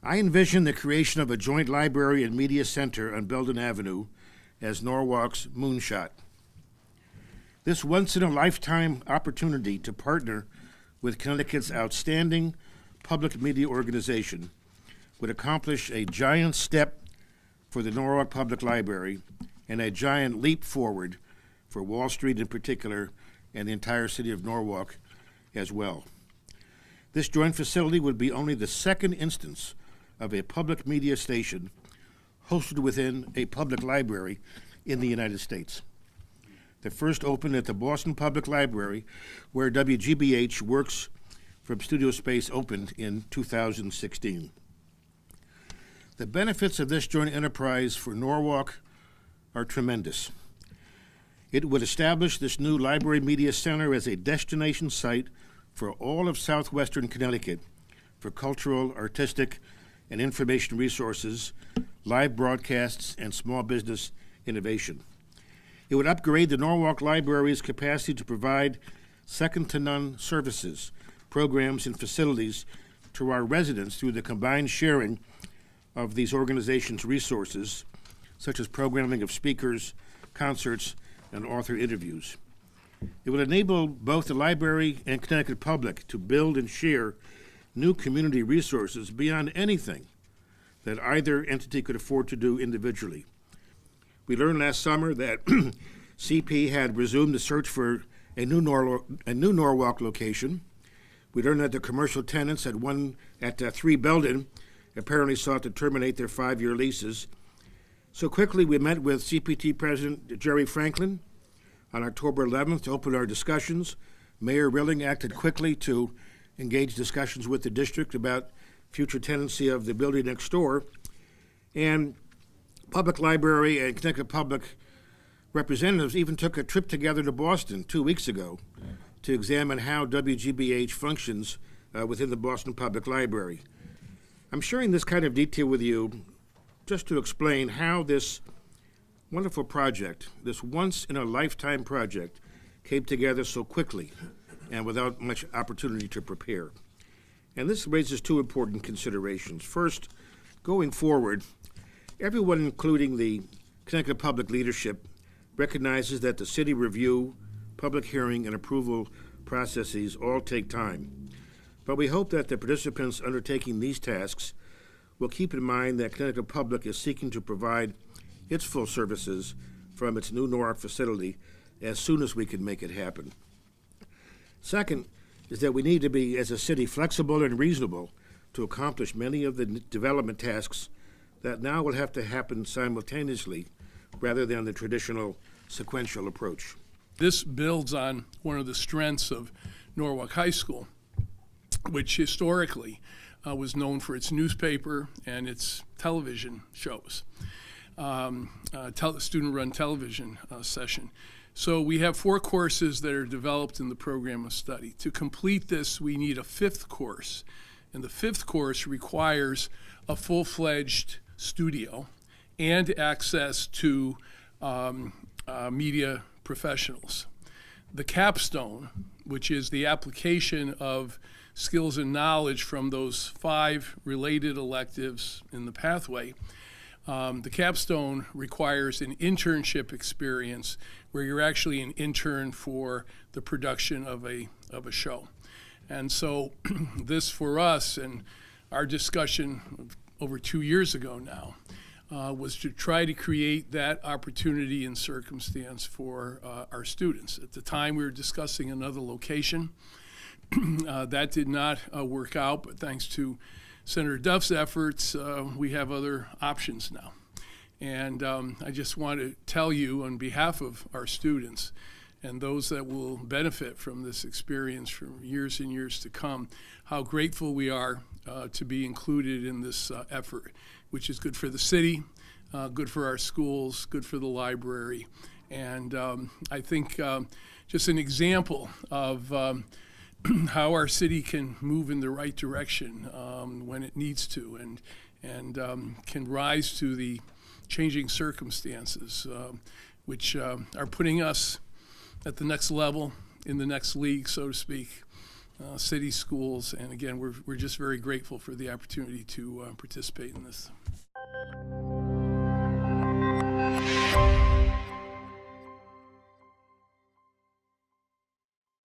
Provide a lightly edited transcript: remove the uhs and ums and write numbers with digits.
I envision the creation of a joint library and media center on Belden Avenue as Norwalk's moonshot. This once-in-a-lifetime opportunity to partner with Connecticut's outstanding public media organization would accomplish a giant step for the Norwalk Public Library and a giant leap forward for Wall Street in particular and the entire city of Norwalk as well. This joint facility would be only the second instance of a public media station hosted within a public library in the United States. The first opened at the Boston Public Library, where WGBH Works from Studio Space opened in 2016. The benefits of this joint enterprise for Norwalk are tremendous. It would establish this new library media center as a destination site for all of southwestern Connecticut for cultural, artistic, and information resources, live broadcasts, and small business innovation. It would upgrade the Norwalk Library's capacity to provide second-to-none services, programs, and facilities to our residents through the combined sharing of these organizations' resources, such as programming of speakers, concerts, and author interviews. It would enable both the library and Connecticut public to build and share new community resources beyond anything that either entity could afford to do individually. We learned last summer that CP had resumed the search for a new Norwalk location. We learned that the commercial tenants at 3 Belden apparently sought to terminate their 5-year leases. So quickly we met with CPT President Jerry Franklin on October 11th to open our discussions. Mayor Rilling acted quickly to engage discussions with the district about future tenancy of the building next door. And Public Library and Connecticut Public representatives even took a trip together to Boston 2 weeks ago to examine how WGBH functions within the Boston Public Library. I'm sharing this kind of detail with you just to explain how this wonderful project, this once-in-a-lifetime project, came together so quickly and without much opportunity to prepare. And this raises 2 important considerations. First, going forward, everyone, including the Connecticut public leadership, recognizes that the city review, public hearing, and approval processes all take time. But we hope that the participants undertaking these tasks will keep in mind that Connecticut Public is seeking to provide its full services from its new Norwalk facility as soon as we can make it happen. Second is that we need to be, as a city, flexible and reasonable to accomplish many of the development tasks that now will have to happen simultaneously rather than the traditional sequential approach. This builds on one of the strengths of Norwalk High School, which historically was known for its newspaper and its television shows, student-run television session. So we have 4 courses that are developed in the program of study. To complete this, we need a 5th course, and the 5th course requires a full-fledged studio and access to media professionals. The capstone, which is the application of skills and knowledge from those 5 related electives in the pathway, the capstone requires an internship experience where you're actually an intern for the production of a show. And so this for us, and our discussion over 2 years ago now, was to try to create that opportunity and circumstance for our students. At the time, we were discussing another location. That did not work out, but thanks to Senator Duff's efforts, we have other options now. And I just want to tell you on behalf of our students and those that will benefit from this experience for years and years to come, how grateful we are to be included in this effort, which is good for the city, good for our schools, good for the library. And I think just an example of how our city can move in the right direction when it needs to, and can rise to the changing circumstances, which are putting us at the next level, in the next league, so to speak. city schools. And again, we're just very grateful for the opportunity to participate in this.